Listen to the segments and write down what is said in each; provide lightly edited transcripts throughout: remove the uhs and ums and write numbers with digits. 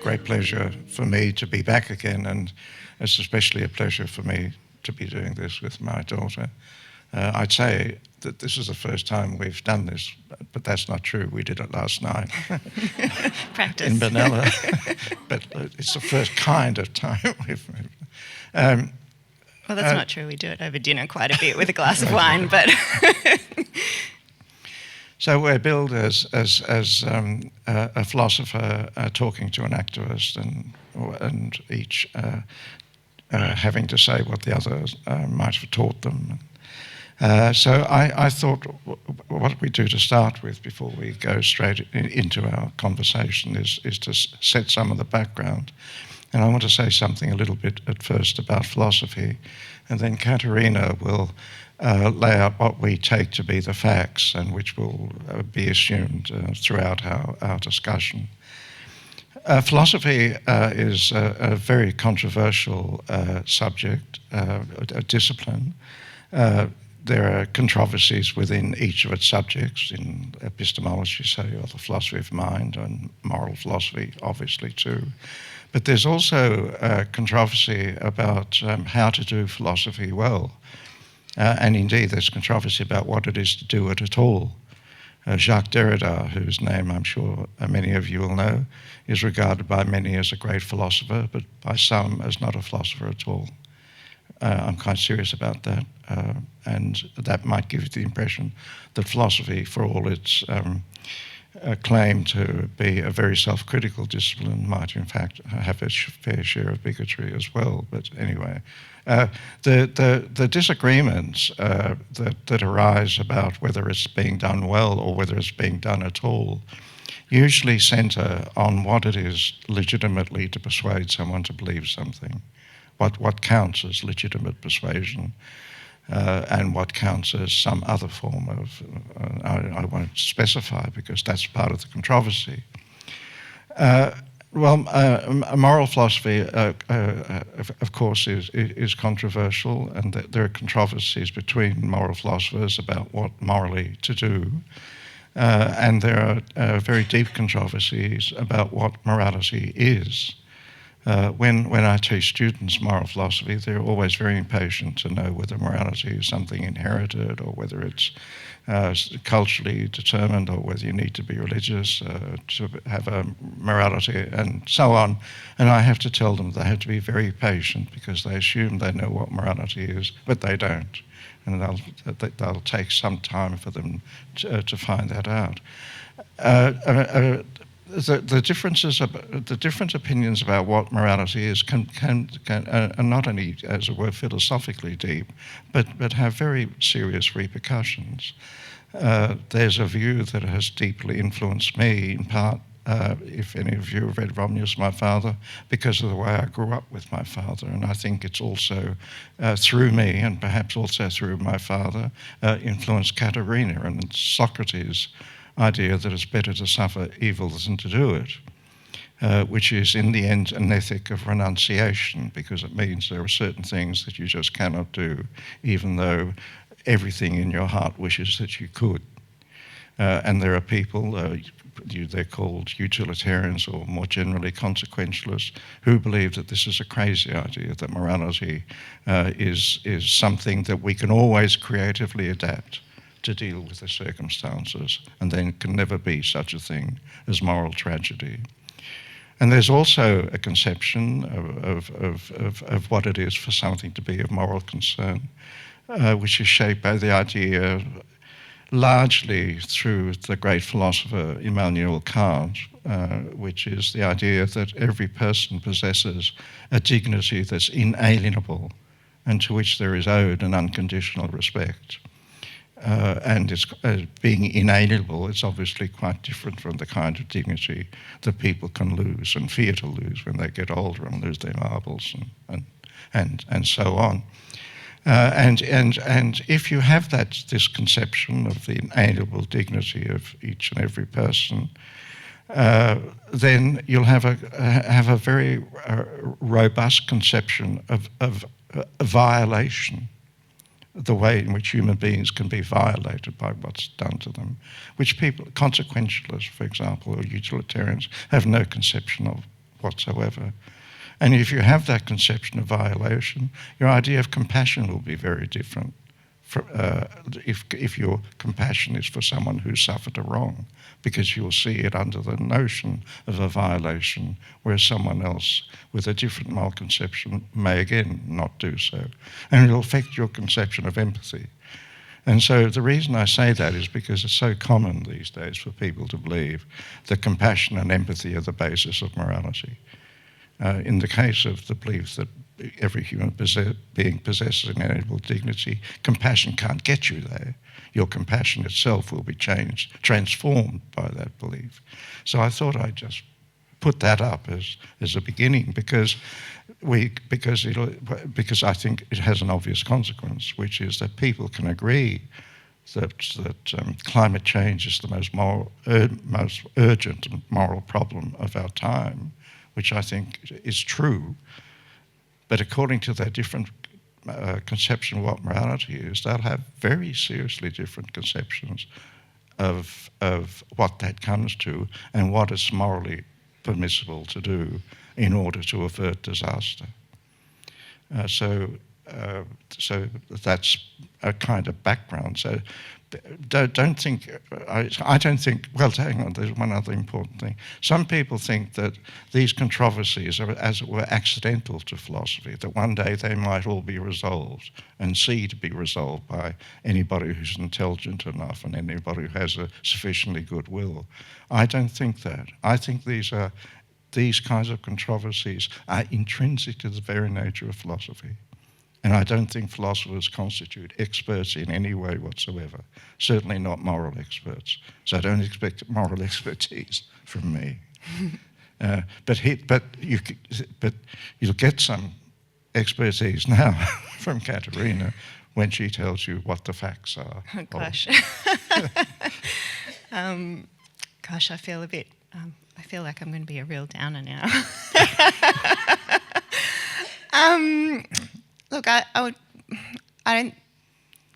great pleasure for me to be back again, and it's especially a pleasure for me to be doing this with my daughter. I'd say that this is the first time we've done this, but that's not true. We did it last night. Practice. In Benalla. But it's the first kind of time we've... well, that's not true. We do it over dinner quite a bit with a glass of wine, but... So we're billed as a philosopher talking to an activist, and each having to say what the other might have taught them. So I thought what we do to start with before we go straight into our conversation is to set some of the background. And I want to say something a little bit at first about philosophy, and then Katerina will lay out what we take to be the facts and which will be assumed throughout our discussion. Philosophy is a very controversial subject, a discipline. There are controversies within each of its subjects, in epistemology, say, or the philosophy of mind, and moral philosophy, obviously, too. But there's also controversy about how to do philosophy well. And indeed, there's controversy about what it is to do it at all. Jacques Derrida, whose name I'm sure many of you will know, is regarded by many as a great philosopher, but by some as not a philosopher at all. I'm quite serious about that, and that might give you the impression that philosophy, for all its claim to be a very self-critical discipline, might in fact have a fair share of bigotry as well. But anyway, the disagreements that arise about whether it's being done well or whether it's being done at all usually centre on what it is legitimately to persuade someone to believe something, what counts as legitimate persuasion, and what counts as some other form of, I won't specify because that's part of the controversy. Moral philosophy, of course, is controversial, and there are controversies between moral philosophers about what morally to do, and there are very deep controversies about what morality is. When I teach students moral philosophy, they're always very impatient to know whether morality is something inherited or whether it's culturally determined or whether you need to be religious to have a morality and so on. And I have to tell them they have to be very patient because they assume they know what morality is, but they don't. And they'll take some time for them to find that out. The different opinions about what morality is are not only, as it were, philosophically deep, but have very serious repercussions. There's a view that has deeply influenced me, in part, if any of you have read Romulus, my father, because of the way I grew up with my father. And I think it's also through me, and perhaps also through my father, influenced Katerina and Socrates' idea that it's better to suffer evil than to do it, which is in the end an ethic of renunciation, because it means there are certain things that you just cannot do, even though everything in your heart wishes that you could. And there are people, they're called utilitarians or more generally consequentialists, who believe that this is a crazy idea, that morality is something that we can always creatively adapt to deal with the circumstances, and then can never be such a thing as moral tragedy. And there's also a conception of what it is for something to be of moral concern, which is shaped by the idea, largely through the great philosopher Immanuel Kant, which is the idea that every person possesses a dignity that's inalienable and to which there is owed an unconditional respect. And it's being inalienable, it's obviously quite different from the kind of dignity that people can lose and fear to lose when they get older and lose their marbles and so on. And if you have this conception of the inalienable dignity of each and every person, then you'll have a very robust conception of violation, the way in which human beings can be violated by what's done to them, which people, consequentialists, for example, or utilitarians, have no conception of whatsoever. And if you have that conception of violation, your idea of compassion will be very different. If your compassion is for someone who suffered a wrong, because you'll see it under the notion of a violation, whereas someone else with a different moral conception may again not do so. And it'll affect your conception of empathy. And so the reason I say that is because it's so common these days for people to believe that compassion and empathy are the basis of morality. In the case of the belief that every human being possesses inalienable dignity, compassion can't get you there. Your compassion itself will be transformed by that belief. So I thought I'd just put that up as a beginning because I think it has an obvious consequence, which is that people can agree that climate change is the most urgent and moral problem of our time, which I think is true. But according to their different conception of what morality is, they'll have very seriously different conceptions of what that comes to and what is morally permissible to do in order to avert disaster. So that's a kind of background. So I don't think, well, hang on, there's one other important thing. Some people think that these controversies are, as it were, accidental to philosophy, that one day they might all be resolved and see to be resolved by anybody who's intelligent enough and anybody who has a sufficiently good will. I don't think that. I think these kinds of controversies are intrinsic to the very nature of philosophy. And I don't think philosophers constitute experts in any way whatsoever, certainly not moral experts. So I don't expect moral expertise from me. But you'll get some expertise now from Katerina when she tells you what the facts are. Oh, gosh. Gosh, I feel a bit, I feel like I'm going to be a real downer now. Look, I don't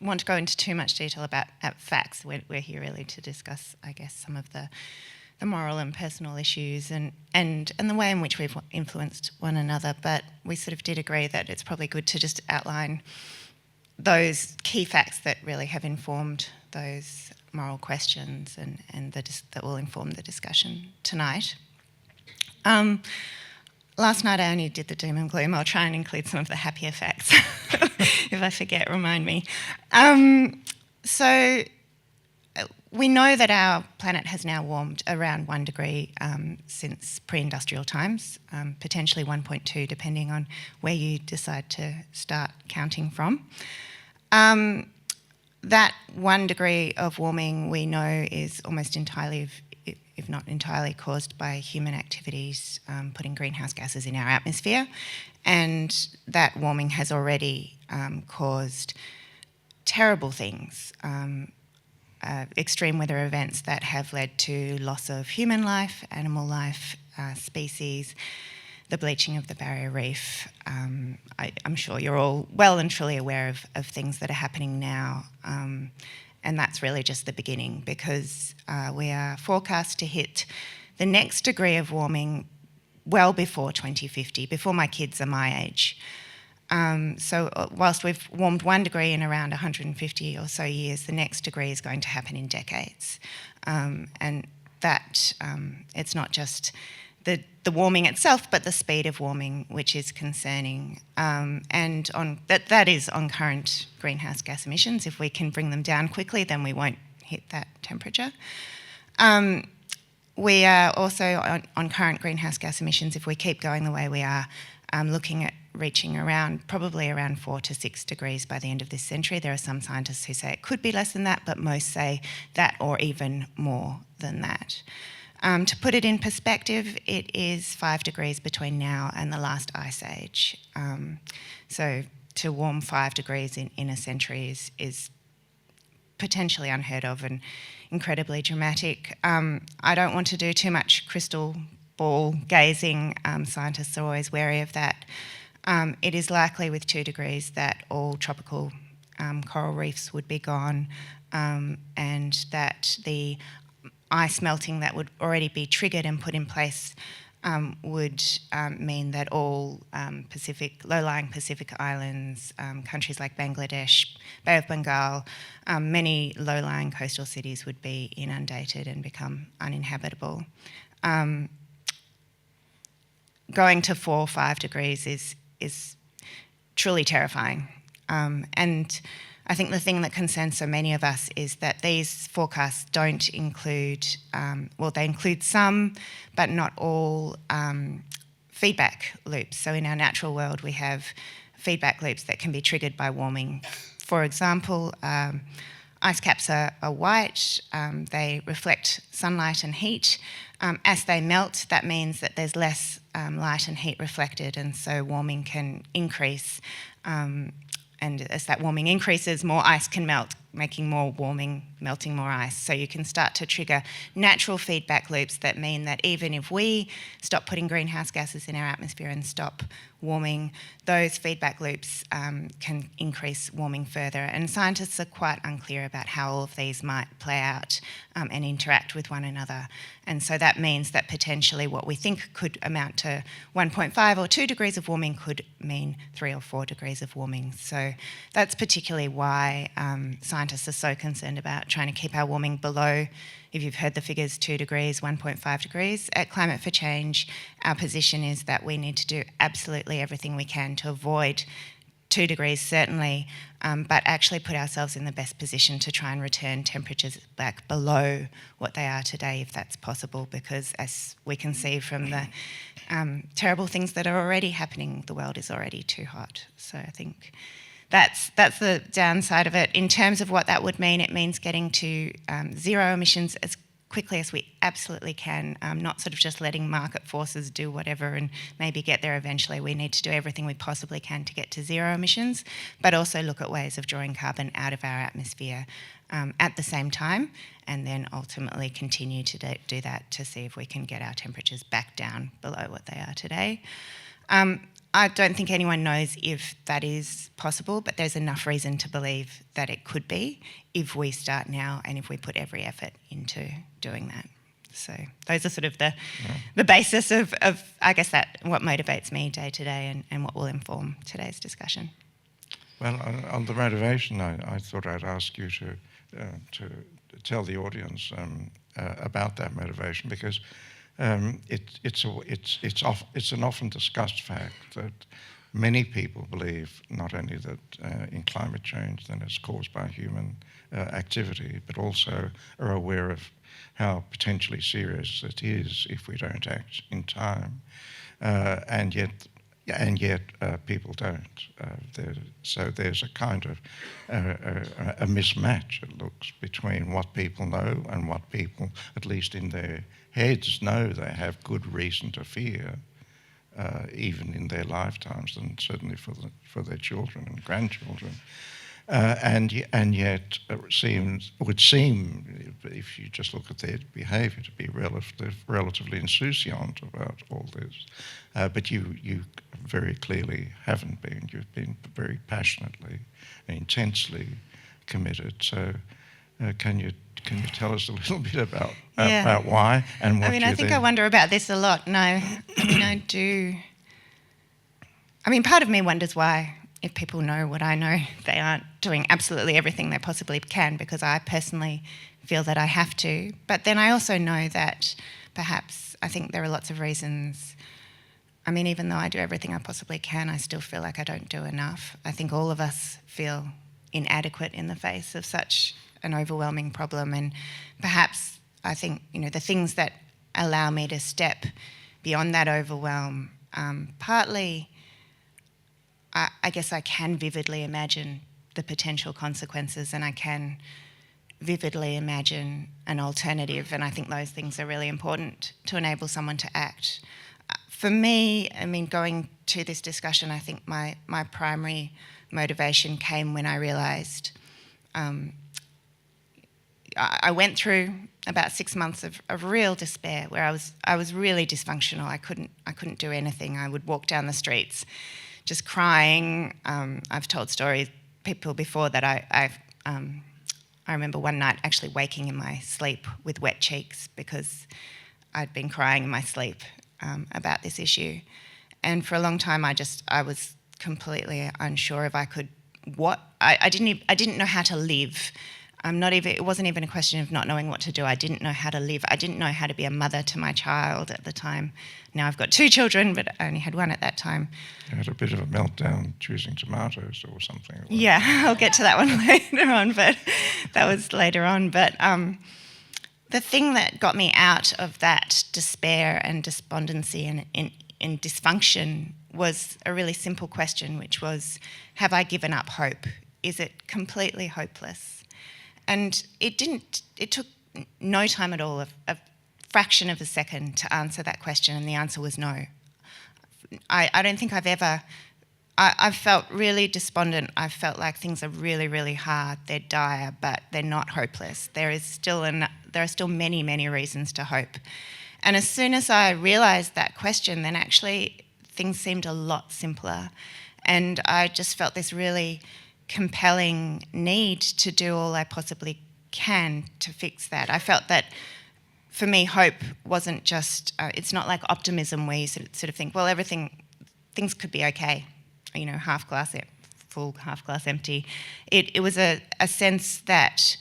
want to go into too much detail about facts. We're here really to discuss, I guess, some of the moral and personal issues and the way in which we've influenced one another. But we sort of did agree that it's probably good to just outline those key facts that really have informed those moral questions and that will inform the discussion tonight. Last night I only did the doom and gloom. I'll try and include some of the happier facts. If I forget, remind me. So we know that our planet has now warmed around 1 degree since pre-industrial times, potentially 1.2 depending on where you decide to start counting from. That 1 degree of warming we know is almost entirely, if not entirely, caused by human activities putting greenhouse gases in our atmosphere, and that warming has already caused terrible things, extreme weather events that have led to loss of human life, animal life, species, the bleaching of the barrier reef. I'm sure you're all well and truly aware of things that are happening now. And that's really just the beginning, because we are forecast to hit the next degree of warming well before 2050, before my kids are my age. So whilst we've warmed 1 degree in around 150 or so years, the next degree is going to happen in decades. And that it's not just the warming itself, but the speed of warming, which is concerning. And that is on current greenhouse gas emissions. If we can bring them down quickly, then we won't hit that temperature. We are also on current greenhouse gas emissions, if we keep going the way we are, looking at reaching probably around 4 to 6 degrees by the end of this century. There are some scientists who say it could be less than that, but most say that or even more than that. To put it in perspective, it is 5 degrees between now and the last ice age. So to warm 5 degrees in a century is potentially unheard of and incredibly dramatic. I don't want to do too much crystal ball gazing. Scientists are always wary of that. It is likely with 2 degrees that all tropical coral reefs would be gone, and that the ice melting that would already be triggered and put in place would mean that all low-lying Pacific islands, countries like Bangladesh, Bay of Bengal, many low-lying coastal cities would be inundated and become uninhabitable. Going to 4 or 5 degrees is truly terrifying. And I think the thing that concerns so many of us is that these forecasts don't include, they include some, but not all feedback loops. So in our natural world, we have feedback loops that can be triggered by warming. For example, ice caps are white, they reflect sunlight and heat. As they melt, that means that there's less light and heat reflected, and so warming can increase. And as that warming increases, more ice can melt, making more warming, melting more ice. So you can start to trigger natural feedback loops that mean that even if we stop putting greenhouse gases in our atmosphere and stop warming, those feedback loops can increase warming further. And scientists are quite unclear about how all of these might play out and interact with one another. And so that means that potentially what we think could amount to 1.5 or 2 degrees of warming could mean 3 or 4 degrees of warming. So that's particularly why scientists are so concerned about trying to keep our warming below, if you've heard the figures, 2 degrees, 1.5 degrees. At Climate for Change, our position is that we need to do absolutely everything we can to avoid 2 degrees, certainly, but actually put ourselves in the best position to try and return temperatures back below what they are today, if that's possible, because as we can see from the terrible things that are already happening, the world is already too hot. So I think that's the downside of it. In terms of what that would mean, it means getting to zero emissions as quickly as we absolutely can, not sort of just letting market forces do whatever and maybe get there eventually. We need to do everything we possibly can to get to zero emissions, but also look at ways of drawing carbon out of our atmosphere at the same time, and then ultimately continue to do that to see if we can get our temperatures back down below what they are today. I don't think anyone knows if that is possible, but there's enough reason to believe that it could be if we start now and if we put every effort into doing that. So those are sort of the basis of I guess, that what motivates me day to day and what will inform today's discussion. Well, on the motivation, I thought I'd ask you to tell the audience about that motivation, because it's an often discussed fact that many people believe not only that in climate change then it's caused by human activity, but also are aware of how potentially serious it is if we don't act in time, and yet people don't. So there's a kind of a mismatch, it looks, between what people know and what people, at least in their heads, know they have good reason to fear, even in their lifetimes, and certainly for their children and grandchildren. And yet would seem, if you just look at their behaviour, to be relatively insouciant about all this. But you very clearly haven't been. You've been very passionately and intensely committed. So can you tell us a little bit about why and what I think I wonder about this a lot. No, I do. Part of me wonders why, if people know what I know, they aren't doing absolutely everything they possibly can, because I personally feel that I have to. But then I also know that perhaps I think there are lots of reasons. Even though I do everything I possibly can, I still feel like I don't do enough. I think all of us feel inadequate in the face of such an overwhelming problem, and perhaps I think the things that allow me to step beyond that overwhelm, partly I guess I can vividly imagine the potential consequences, and I can vividly imagine an alternative, and I think those things are really important to enable someone to act. For me, going to this discussion, I think my primary motivation came when I realised I went through about 6 months of real despair, where I was really dysfunctional. I couldn't do anything. I would walk down the streets just crying. I've told people before that I remember one night actually waking in my sleep with wet cheeks because I'd been crying in my sleep. about this issue. And for a long time, I was completely unsure if I could. I didn't know how to live. It wasn't even a question of not knowing what to do. I didn't know how to live. I didn't know how to be a mother to my child at the time. Now I've got 2 children, but I only had 1 at that time. You had a bit of a meltdown choosing tomatoes or something. Yeah, I'll get to that one later on, but that was later on. But the thing that got me out of that despair and despondency and in dysfunction was a really simple question, which was, have I given up hope? Is it completely hopeless? And it took no time at all, a fraction of a second to answer that question, and the answer was no. I don't think I've felt really despondent. I've felt like things are really, really hard. They're dire, but they're not hopeless. There are still many, many reasons to hope. And as soon as I realised that question, then actually things seemed a lot simpler. And I just felt this really compelling need to do all I possibly can to fix that. I felt that for me, hope wasn't just, it's not like optimism where you sort of think, well, things could be okay, half glass full, half glass empty. It was a sense that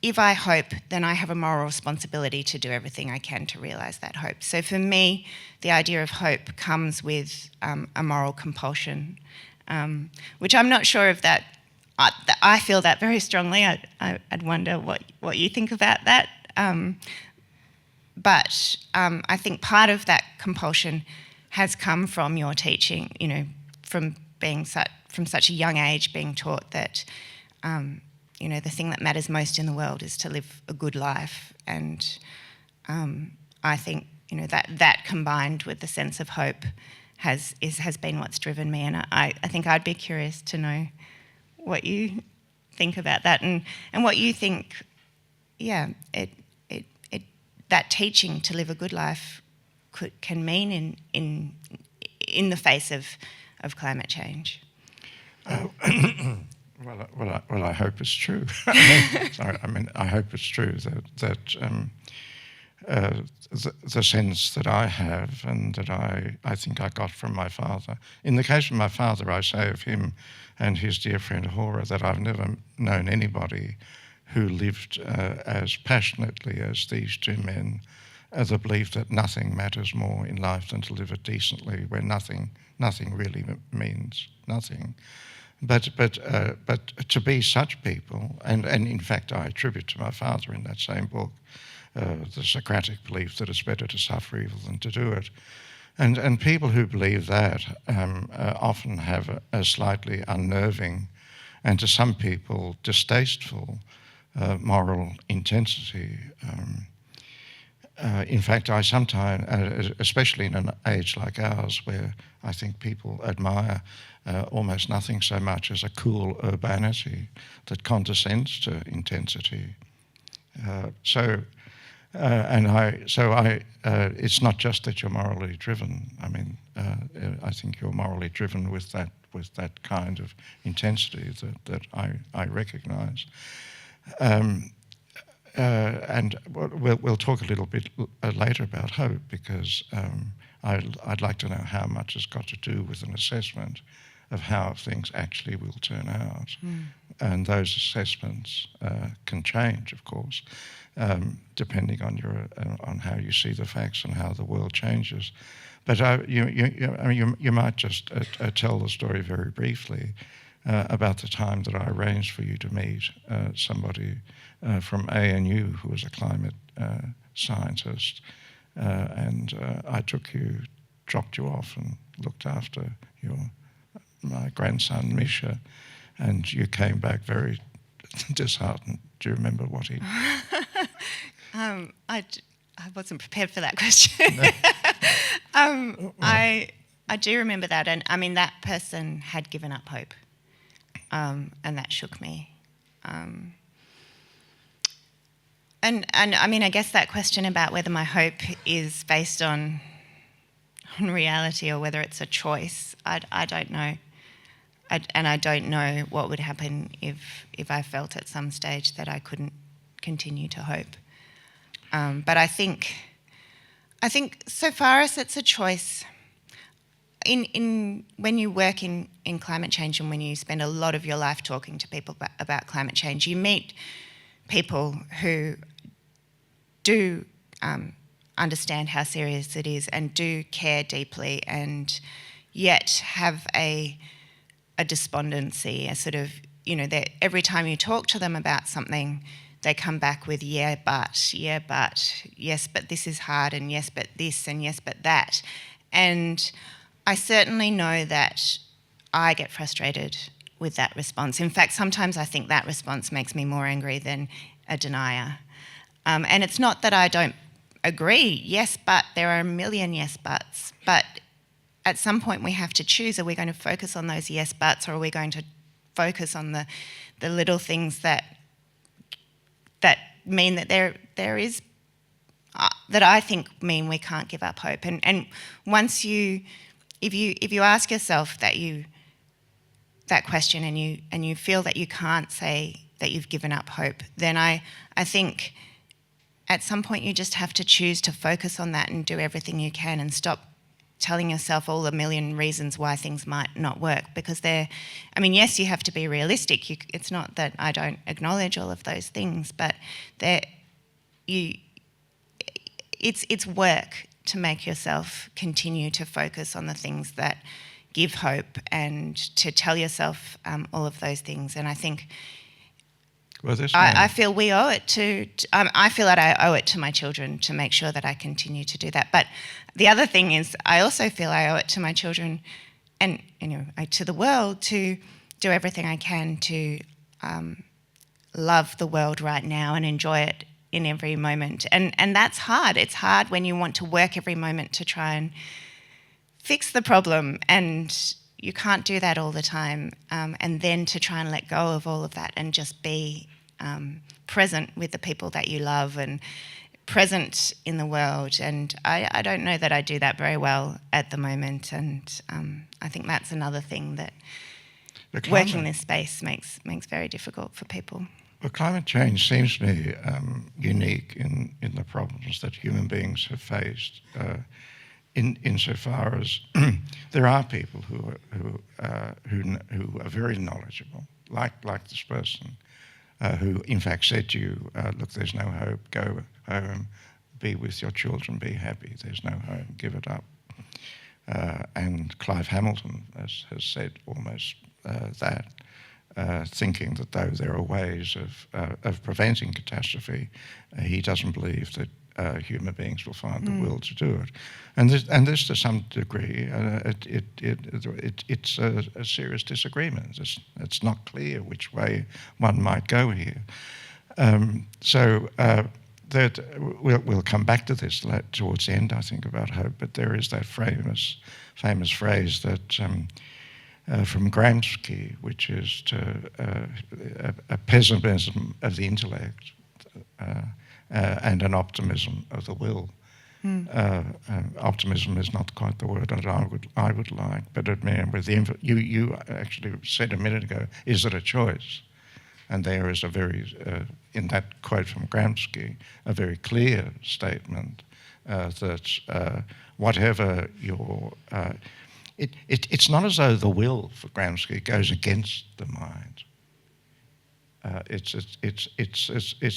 if I hope, then I have a moral responsibility to do everything I can to realise that hope. So for me, the idea of hope comes with a moral compulsion, which I'm not sure if that, I feel that very strongly. I'd wonder what you think about that. But I think part of that compulsion has come from your teaching, from such a young age being taught that, the thing that matters most in the world is to live a good life. And I think, that combined with the sense of hope has been what's driven me. And I think I'd be curious to know what you think about that and what you think, that teaching to live a good life can mean in the face of climate change. Well, I hope it's true. I hope it's true that the sense that I have and that I think I got from my father. In the case of my father, I say of him and his dear friend Hora that I've never known anybody who lived as passionately as these 2 men, the belief that nothing matters more in life than to live it decently, where nothing really means nothing. But to be such people, and in fact I attribute to my father in that same book the Socratic belief that it's better to suffer evil than to do it. And people who believe that often have a slightly unnerving and to some people distasteful moral intensity. In fact, I sometimes, especially in an age like ours where I think people admire almost nothing so much as a cool urbanity that condescends to intensity. It's not just that you're morally driven. I think you're morally driven with that kind of intensity that I recognise. And we'll talk a little bit later about hope, because I'd like to know how much has got to do with an assessment of how things actually will turn out. And those assessments can change, of course, depending on how you see the facts and how the world changes. But you might just tell the story very briefly about the time that I arranged for you to meet somebody from ANU who was a climate scientist, and I dropped you off and looked after my grandson Misha, and you came back very disheartened. Do you remember what he? I wasn't prepared for that question. I do remember that, and that person had given up hope, and that shook me. And I guess that question about whether my hope is based on reality or whether it's a choice, I don't know. I don't know what would happen if I felt at some stage that I couldn't continue to hope. But I think I think so far as it's a choice, when you work in climate change and when you spend a lot of your life talking to people about climate change, you meet people who do understand how serious it is and do care deeply, and yet have a despondency, a sort of, that every time you talk to them about something, they come back with, yes, but this is hard, and yes, but this, and yes, but that. And I certainly know that I get frustrated with that response. In fact, sometimes I think that response makes me more angry than a denier. And it's not that I don't agree, yes, but there are a million yes buts. But at some point we have to choose, are we going to focus on those yes buts, or are we going to focus on the little things that mean that there is, that I think mean we can't give up hope. And once if you ask yourself that question and you feel that you can't say that you've given up hope, then I think at some point you just have to choose to focus on that and do everything you can, and stop telling yourself all a million reasons why things might not work, because yes, you have to be realistic. It's not that I don't acknowledge all of those things, but it's work to make yourself continue to focus on the things that give hope, and to tell yourself all of those things. And I think I feel we owe it I feel that I owe it to my children to make sure that I continue to do that. But the other thing is, I also feel I owe it to my children and to the world to do everything I can to love the world right now and enjoy it in every moment. And that's hard. It's hard when you want to work every moment to try and fix the problem, and you can't do that all the time. And then to try and let go of all of that and just be present with the people that you love and present in the world. And I don't know that I do that very well at the moment. And I think that's another thing that working in this space makes very difficult for people. Well, climate change seems to me unique in the problems that human beings have faced, insofar as there are people who are very knowledgeable, like this person, who in fact said to you, look, there's no hope, go home, be with your children, be happy, there's no hope, give it up. And Clive Hamilton has said almost that, thinking that though there are ways of preventing catastrophe, he doesn't believe that human beings will find the will to do it. And this to some degree, it's a serious disagreement. It's not clear which way one might go here. That we'll come back to this towards the end, I think, about hope. But there is that famous phrase that from Gramsci, which is a pessimism of the intellect and an optimism of the will. Optimism is not quite the word that I would like, but with you actually said a minute ago, is it a choice? And there is a very, in that quote from Gramsci, a very clear statement that whatever your, it's not as though the will for Gramsci goes against the mind. It's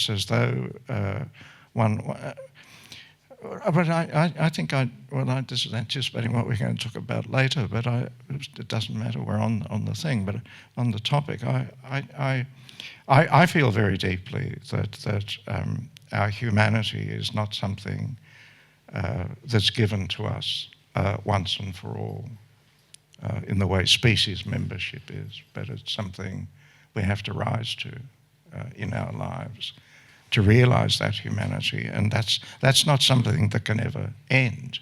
as though one. But I think this is anticipating what we're going to talk about later. But it doesn't matter. We're on the thing. But on the topic, I feel very deeply that our humanity is not something that's given to us once and for all, in the way species membership is. But it's something we have to rise to in our lives, to realise that humanity, and that's not something that can ever end.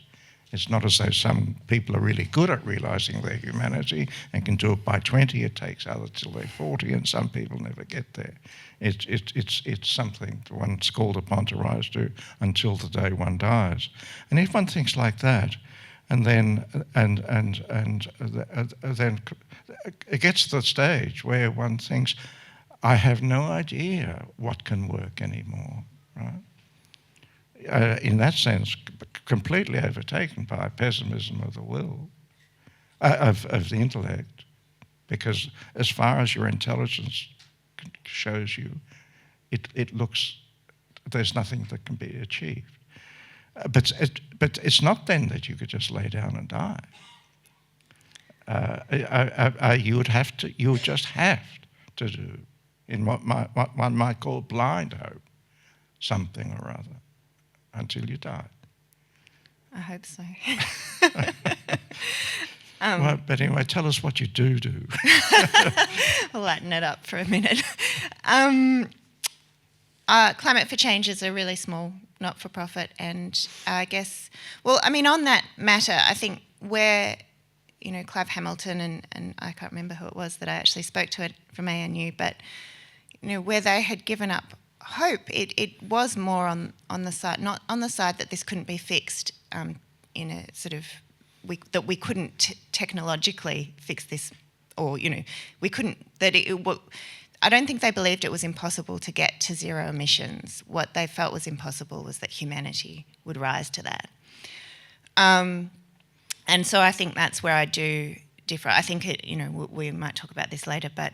It's not as though some people are really good at realising their humanity and can do it by 20. It takes others till they're 40, and some people never get there. It's something that one's called upon to rise to until the day one dies. And if one thinks like that, and then it gets to the stage where one thinks, I have no idea what can work anymore, right? in that sense, completely overtaken by pessimism of the will, of the intellect, because as far as your intelligence shows you, it looks, there's nothing that can be achieved. But it's not then that you could just lay down and die. You would just have to do, in what one might call blind hope, something or other, until you die. I hope so. Well, but anyway, tell us what you do. We'll lighten it up for a minute. Climate for Change is a really small not-for-profit, and I guess, well, I mean, on that matter, I think where, Clive Hamilton and I can't remember who it was that I actually spoke to it from ANU, but, where they had given up hope, it was more on the side, not on the side that this couldn't be fixed in a sort of, that we couldn't technologically fix this, or, we couldn't, that I don't think they believed it was impossible to get to zero emissions. What they felt was impossible was that humanity would rise to that. And so I think that's where I do differ. I think we might talk about this later, but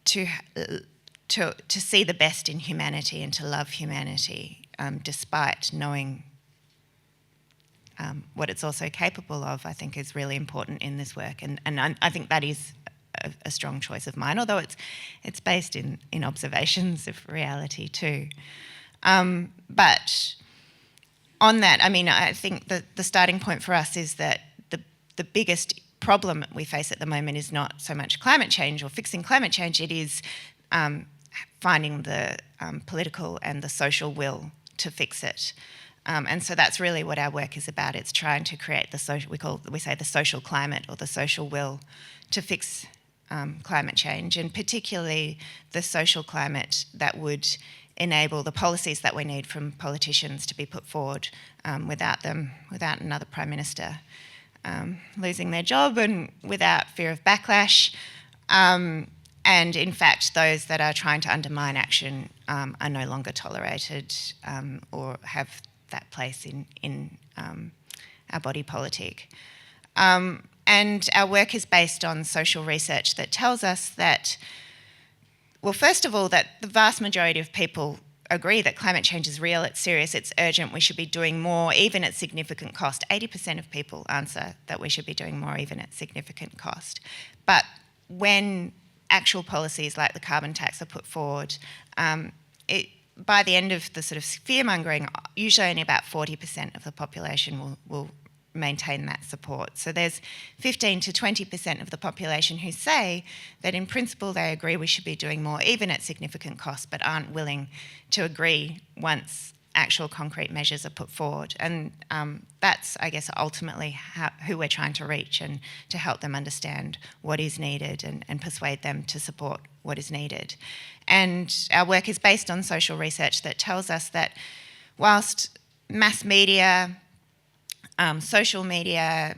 to see the best in humanity and to love humanity, despite knowing what it's also capable of, I think is really important in this work. And I think that is a strong choice of mine, although it's based in observations of reality too. But on that, I mean, I think that the starting point for us is that the biggest problem we face at the moment is not so much climate change or fixing climate change, it is finding the political and the social will to fix it. And so that's really what our work is about. It's trying to create the social, we say the social climate or the social will to fix climate change, and particularly the social climate that would enable the policies that we need from politicians to be put forward without another Prime Minister losing their job and without fear of backlash. And in fact, those that are trying to undermine action are no longer tolerated or have that place in our body politic. And our work is based on social research that tells us that, well, first of all, that the vast majority of people agree that climate change is real, it's serious, it's urgent, we should be doing more, even at significant cost. 80% of people answer that we should be doing more, even at significant cost. But when actual policies like the carbon tax are put forward, by the end of the sort of fear-mongering, usually only about 40% of the population will maintain that support. So there's 15 to 20% of the population who say that in principle they agree we should be doing more, even at significant cost, but aren't willing to agree once actual concrete measures are put forward. And that's, I guess, ultimately who we're trying to reach, and to help them understand what is needed and persuade them to support what is needed. And our work is based on social research that tells us that whilst mass media, social media,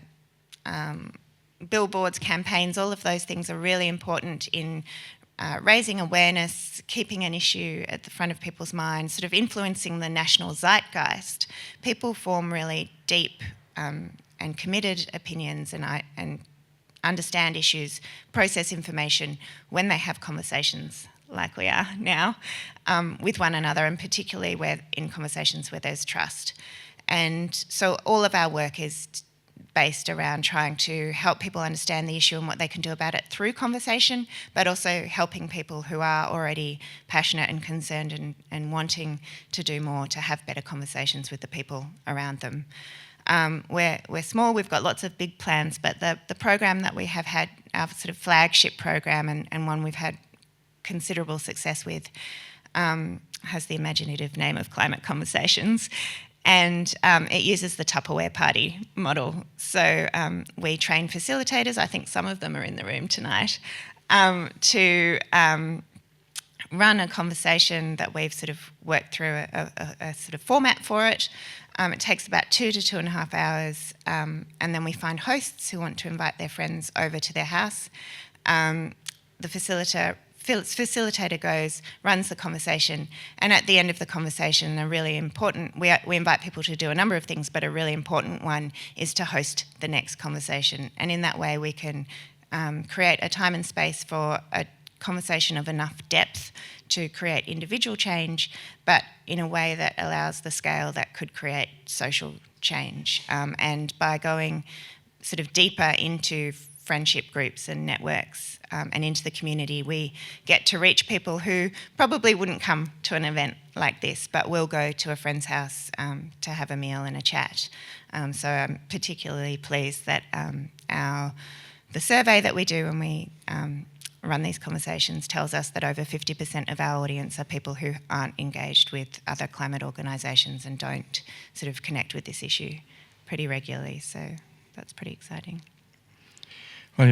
billboards, campaigns, all of those things are really important in raising awareness, keeping an issue at the front of people's minds, sort of influencing the national zeitgeist. People form really deep and committed opinions and understand issues, process information when they have conversations like we are now with one another, and particularly in conversations where there's trust. And so all of our work is based around trying to help people understand the issue and what they can do about it through conversation, but also helping people who are already passionate and concerned and wanting to do more to have better conversations with the people around them. We're small, we've got lots of big plans, but the program that we have had, our sort of flagship program and one we've had considerable success with, has the imaginative name of Climate Conversations. And it uses the Tupperware party model. So we train facilitators, I think some of them are in the room tonight, to run a conversation that we've sort of worked through a sort of format for it. It takes about 2 to 2.5 hours, and then we find hosts who want to invite their friends over to their house. The facilitator facilitator goes, runs the conversation, and at the end of the conversation, a really important, we invite people to do a number of things, but a really important one is to host the next conversation. And in that way, we can create a time and space for a conversation of enough depth to create individual change, but in a way that allows the scale that could create social change. And by going sort of deeper into friendship groups and networks and into the community, we get to reach people who probably wouldn't come to an event like this, but will go to a friend's house to have a meal and a chat. So I'm particularly pleased that the survey that we do when we run these conversations tells us that over 50% of our audience are people who aren't engaged with other climate organisations and don't sort of connect with this issue pretty regularly. So that's pretty exciting. Well,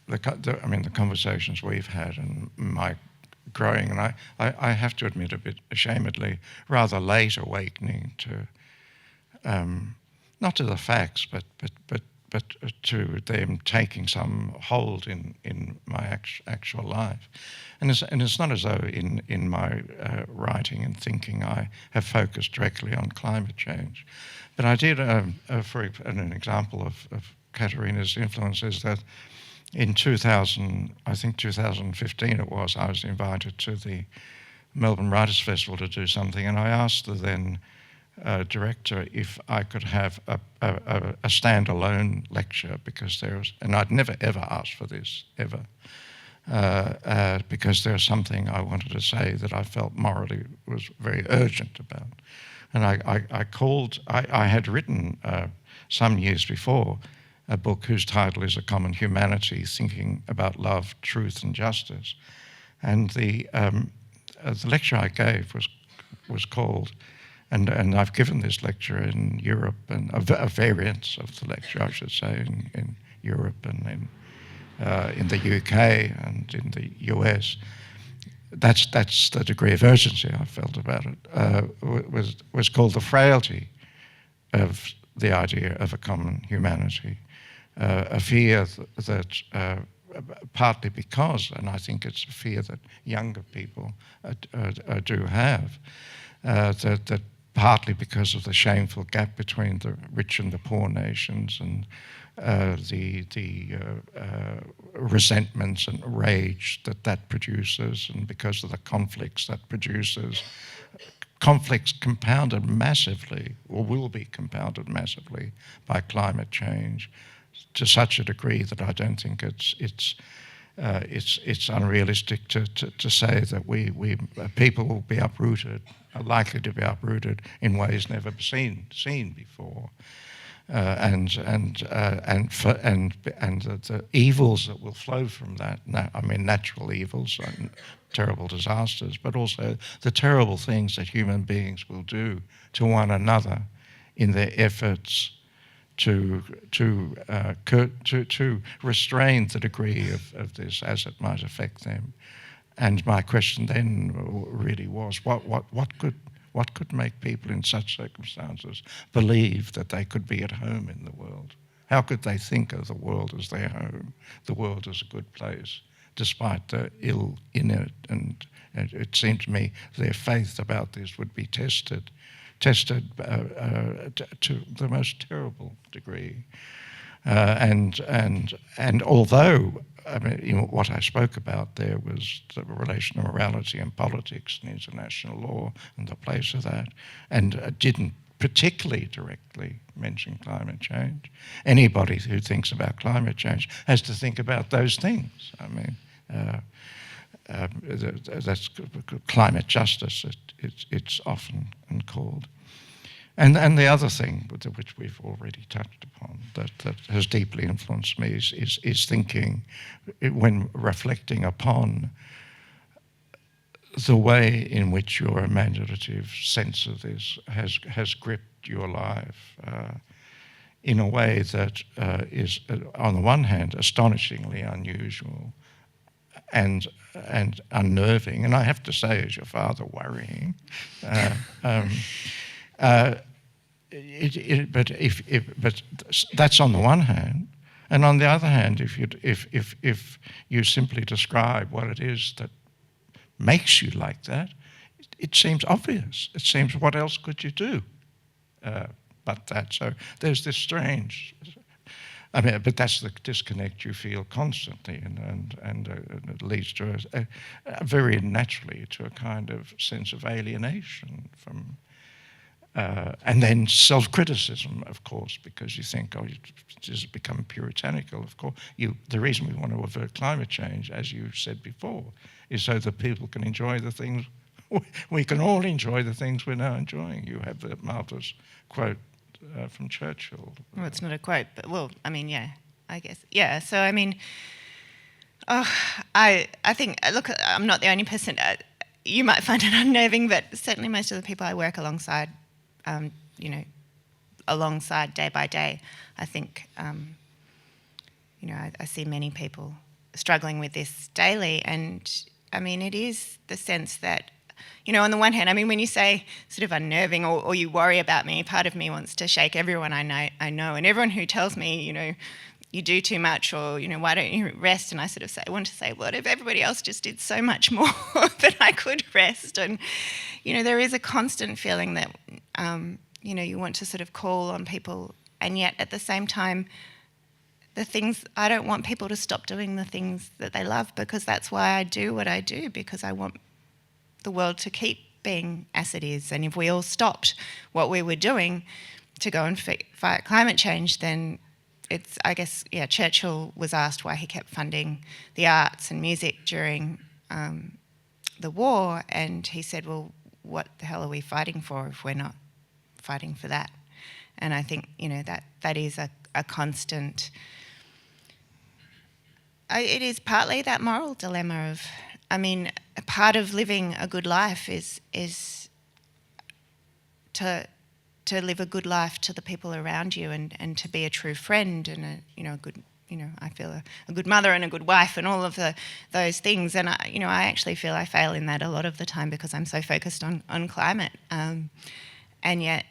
the conversations we've had and my growing, and I have to admit a bit ashamedly, rather late awakening to, not to the facts, but to them taking some hold in my actual life. And it's not as though in my writing and thinking I have focused directly on climate change. But I did, for an example of Katerina's influence, is that in 2015 it was, I was invited to the Melbourne Writers' Festival to do something, and I asked the then director if I could have a standalone lecture, because and I'd never ever asked for this, ever, because there's something I wanted to say that I felt morally was very urgent about. And I had written some years before a book whose title is A Common Humanity, Thinking About Love, Truth and Justice. And the lecture I gave was called, and I've given this lecture in Europe, and a variant of the lecture, I should say, in Europe and in the UK and in the US. That's the degree of urgency I felt about it. Was called The Frailty of the Idea of a Common Humanity. A fear that partly because, and I think it's a fear that younger people do have, that partly because of the shameful gap between the rich and the poor nations, and the resentments and rage that produces, and because of the conflicts that produces, conflicts compounded massively, or will be compounded massively, by climate change, to such a degree that I don't think it's unrealistic to say that people will be uprooted, are likely to be uprooted in ways never seen before, and the evils that will flow from that. I mean, natural evils and terrible disasters, but also the terrible things that human beings will do to one another in their efforts to restrain the degree of this as it might affect them. And my question then really was, what could make people in such circumstances believe that they could be at home in the world? How could they think of the world as their home, the world as a good place, despite the ill in it? And it seemed to me their faith about this would be tested to the most terrible degree. And although, I mean, what I spoke about there was the relation of morality and politics and international law and the place of that, and didn't particularly directly mention climate change. Anybody who thinks about climate change has to think about those things. I mean, that's climate justice, it's often called. And the other thing, which we've already touched upon, that has deeply influenced me is thinking, when reflecting upon the way in which your imaginative sense of this has gripped your life in a way that is, on the one hand, astonishingly unusual and unnerving, and I have to say, as your father, worrying. But that's on the one hand, And on the other hand, if you simply describe what it is that makes you like that, it seems obvious. It seems, what else could you do but that? So there's this strange, but that's the disconnect you feel constantly, and it leads to very naturally to a kind of sense of alienation from, and then self-criticism, of course, because you think, oh, you just become puritanical. Of course, the reason we want to avert climate change, as you said before, is so that people can enjoy the things. We can all enjoy the things we're now enjoying. You have that marvellous quote from Churchill. Well, it's not a quote, but yeah, I guess. Yeah, so I mean, I think, look, I'm not the only person. You might find it unnerving, but certainly most of the people I work alongside, alongside day by day, I think, I see many people struggling with this daily. And I mean, it is the sense that, on the one hand, I mean, when you say sort of unnerving or you worry about me, part of me wants to shake everyone I know, and everyone who tells me, you do too much, or, why don't you rest? And I sort of want to say, what if everybody else just did so much more that I could rest? And, there is a constant feeling that, you want to sort of call on people, and yet at the same time, I don't want people to stop doing the things that they love, because that's why I do what I do, because I want the world to keep being as it is. And if we all stopped what we were doing to go and fight climate change, then it's, I guess, Churchill was asked why he kept funding the arts and music during the war, and he said, well, what the hell are we fighting for if we're not fighting for that? And I think, that is a constant... It is partly that moral dilemma of, I mean, a part of living a good life is to live a good life to the people around you, and to be a true friend and a good, I feel a good mother and a good wife and all of those things. And I actually feel I fail in that a lot of the time because I'm so focused on climate. And yet,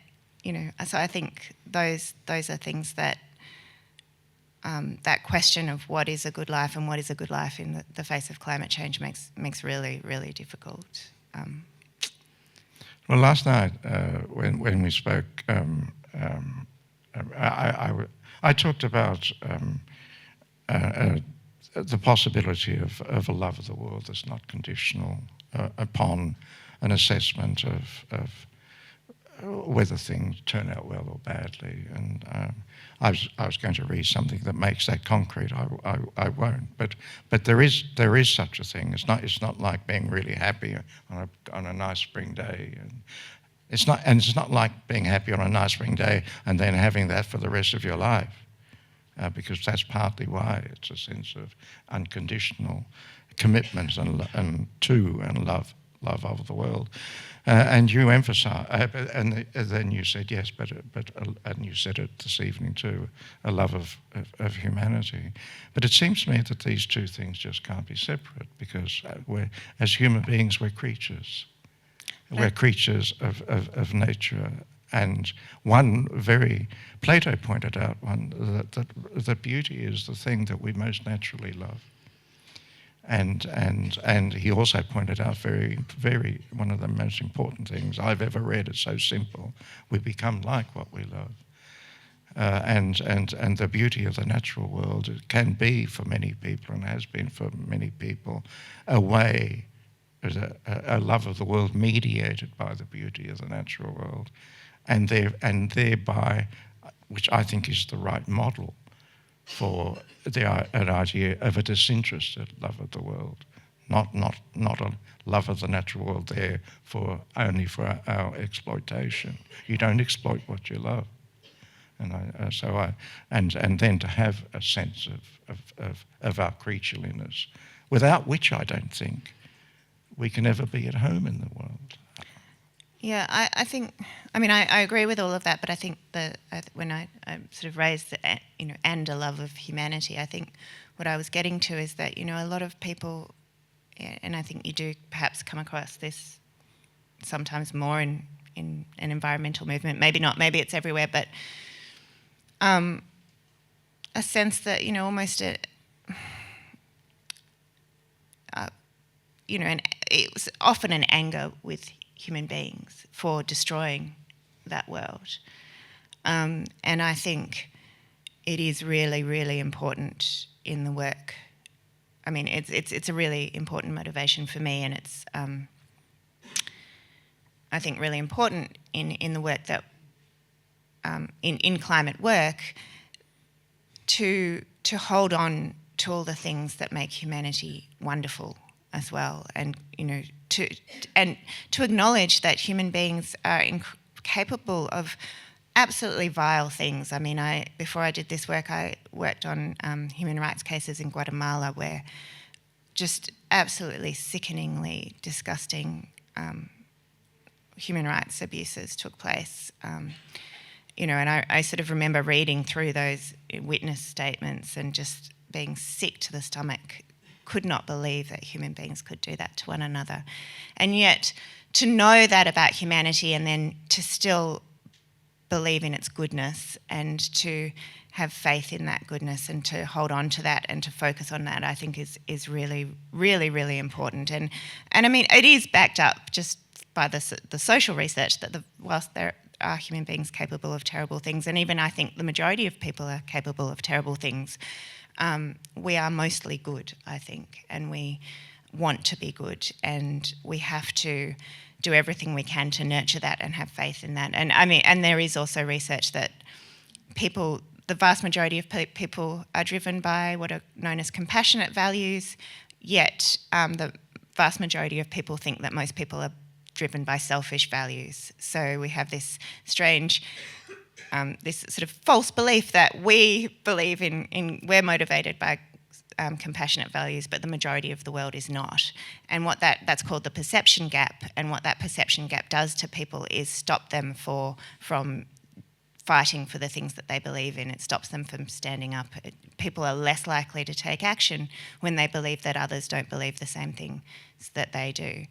so I think those are things that that question of what is a good life and what is a good life in the face of climate change makes really, really difficult. Well, last night when we spoke, I talked about the possibility of a love of the world that's not conditional upon an assessment of whether things turn out well or badly. And I was going to read something that makes that concrete. I won't. But there is such a thing. It's not like being really happy on a nice spring day. And it's not like being happy on a nice spring day and then having that for the rest of your life, because that's partly why it's a sense of unconditional commitment and love of the world. And you emphasise, and then you said yes, and you said it this evening too, a love of humanity. But it seems to me that these two things just can't be separate, because as human beings, we're creatures. We're creatures of nature. And Plato pointed out that beauty is the thing that we most naturally love. And he also pointed out very one of the most important things I've ever read. It's so simple. We become like what we love. And the beauty of the natural world, it can be for many people, and has been for many people, a way, a love of the world mediated by the beauty of the natural world, and thereby, which I think is the right model for an idea of a disinterested love of the world, not a love of the natural world there only for our exploitation. You don't exploit what you love, and then to have a sense of our creatureliness, without which I don't think we can ever be at home in the world. Yeah, I think, I agree with all of that, but I think when I sort of raised the, and a love of humanity, I think what I was getting to is that, a lot of people, and I think you do perhaps come across this sometimes more in an environmental movement, maybe not, maybe it's everywhere, but a a sense that, almost and it was often an anger with human beings for destroying that world. And I think it is really, really important in the work. I mean, it's a really important motivation for me, and it's I think really important in the work that in climate work to hold on to all the things that make humanity wonderful as well, and to acknowledge that human beings are capable of absolutely vile things. I mean, before I did this work, I worked on human rights cases in Guatemala where just absolutely sickeningly disgusting human rights abuses took place. And I sort of remember reading through those witness statements and just being sick to the stomach, could not believe that human beings could do that to one another. And yet, to know that about humanity and then to still believe in its goodness and to have faith in that goodness and to hold on to that and to focus on that, I think is really, really, really important. And I mean, it is backed up just by the social research that whilst there are human beings capable of terrible things, and even I think the majority of people are capable of terrible things, we are mostly good, I think, and we want to be good, and we have to do everything we can to nurture that and have faith in that. And I mean, and there is also research that the vast majority of people are driven by what are known as compassionate values, yet the vast majority of people think that most people are driven by selfish values. So we have this strange, this sort of false belief that we believe we're motivated by compassionate values, but the majority of the world is not. And what that's called the perception gap. And what that perception gap does to people is stop them from fighting for the things that they believe in. It stops them from standing up. People are less likely to take action when they believe that others don't believe the same thing that they do.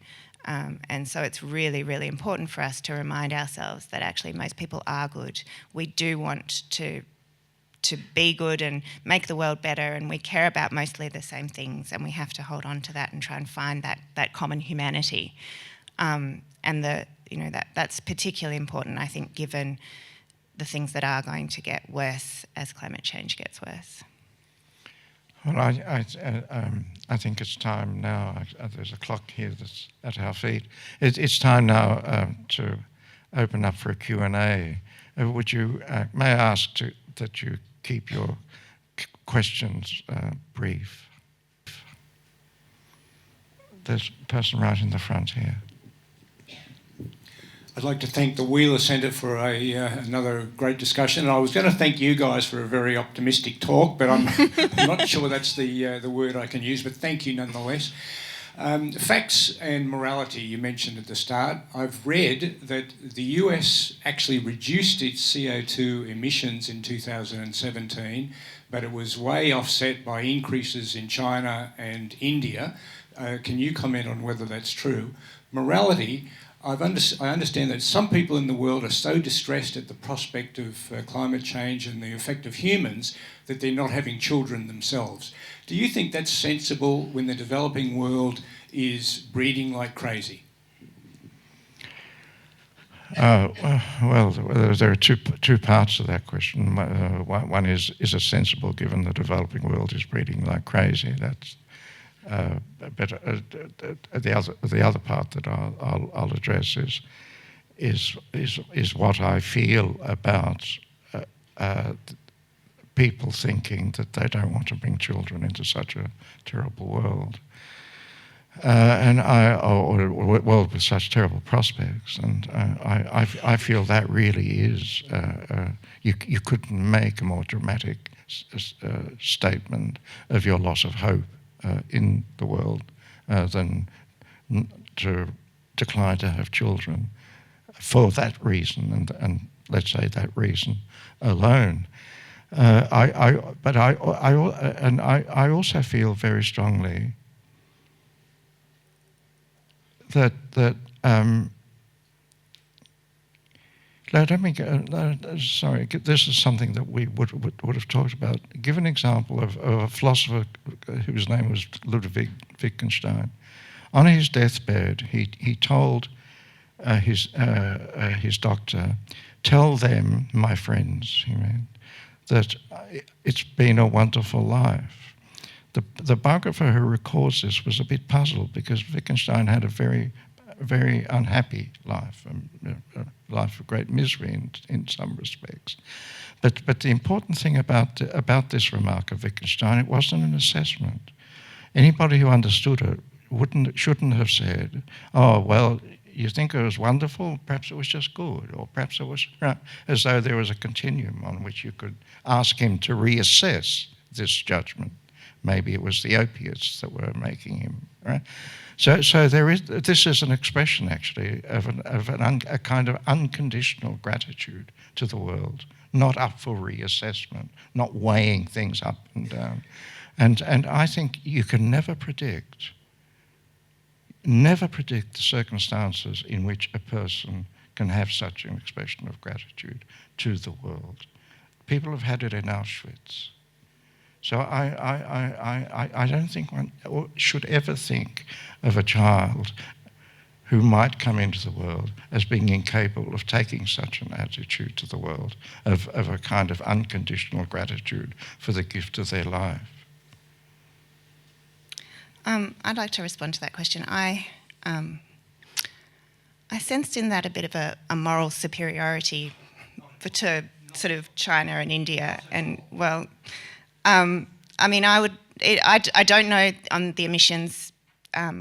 And so it's really, really important for us to remind ourselves that actually most people are good. We do want to be good and make the world better, and we care about mostly the same things, and we have to hold on to that and try and find that common humanity. And that's particularly important, I think, given the things that are going to get worse as climate change gets worse. Well, I think it's time now. There's a clock here that's at our feet. It's time now to open up for a Q&A. May I ask that you keep your questions brief? There's a person right in the front here. I'd like to thank the Wheeler Centre for another great discussion. And I was going to thank you guys for a very optimistic talk, but I'm not sure that's the word I can use, but thank you nonetheless. Facts and morality you mentioned at the start. I've read that the US actually reduced its CO2 emissions in 2017, but it was way offset by increases in China and India. Can you comment on whether that's true? Morality. I understand that some people in the world are so distressed at the prospect of climate change and the effect of humans that they're not having children themselves. Do you think that's sensible when the developing world is breeding like crazy? Well, there are two parts to that question. One is it sensible given the developing world is breeding like crazy? That's but the other part that I'll address is what I feel about people thinking that they don't want to bring children into such a terrible world, or a world with such terrible prospects. And I feel that really is you couldn't make a more dramatic statement of your loss of hope in the world than to decline to have children for that reason, and let's say that reason alone. But I also feel very strongly that Let me go. Sorry, this is something that we would have talked about. Give an example of a philosopher whose name was Ludwig Wittgenstein. On his deathbed, he told his doctor, "Tell them, my friends," he meant, "that it's been a wonderful life." The biographer who records this was a bit puzzled because Wittgenstein had a very unhappy life, a life of great misery in some respects. But the important thing about this remark of Wittgenstein, it wasn't an assessment. Anybody who understood it shouldn't have said, "Oh, well, you think it was wonderful? Perhaps it was just good," or perhaps it was, as though there was a continuum on which you could ask him to reassess this judgment. Maybe it was the opiates that were making him, right? So this is an expression actually of a kind of unconditional gratitude to the world, not up for reassessment, not weighing things up and down. And I think you can never predict the circumstances in which a person can have such an expression of gratitude to the world. People have had it in Auschwitz. So I don't think one should ever think of a child who might come into the world as being incapable of taking such an attitude to the world, of a kind of unconditional gratitude for the gift of their life. I'd like to respond to that question. I sensed in that a bit of a moral superiority to sort of China and India, and well, I mean, I don't know on the emissions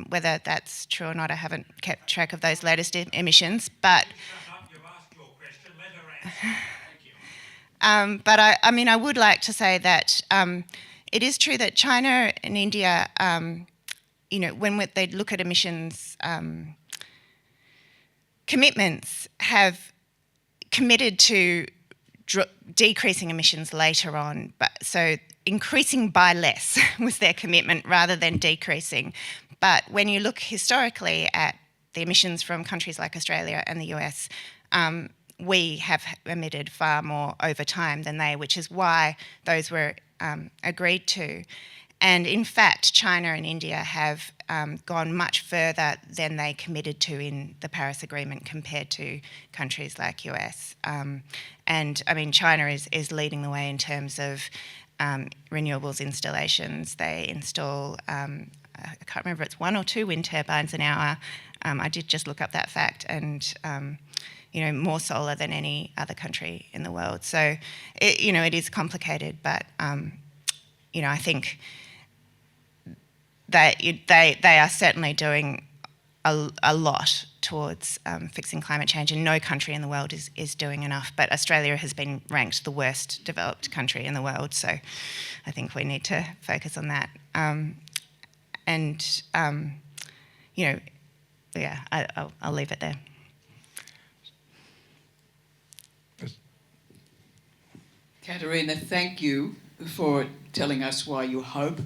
whether that's true or not. I haven't kept track of those latest emissions, but. You've asked your question. Let her answer. But I mean, I would like to say that it is true that China and India, when they look at emissions commitments, have committed to decreasing emissions later on. But so increasing by less was their commitment rather than decreasing. But when you look historically at the emissions from countries like Australia and the US, we have emitted far more over time than they, which is why those were agreed to. And in fact, China and India have gone much further than they committed to in the Paris Agreement compared to countries like US. And I mean, China is leading the way in terms of renewables installations. They install, I can't remember, it's 1 or 2 wind turbines an hour. I did just look up that fact, and more solar than any other country in the world. So, it is complicated, but I think that they are certainly doing a lot towards fixing climate change, and no country in the world is doing enough. But Australia has been ranked the worst developed country in the world, so I think we need to focus on that. I'll leave it there. Katerina, thank you for telling us why you hope.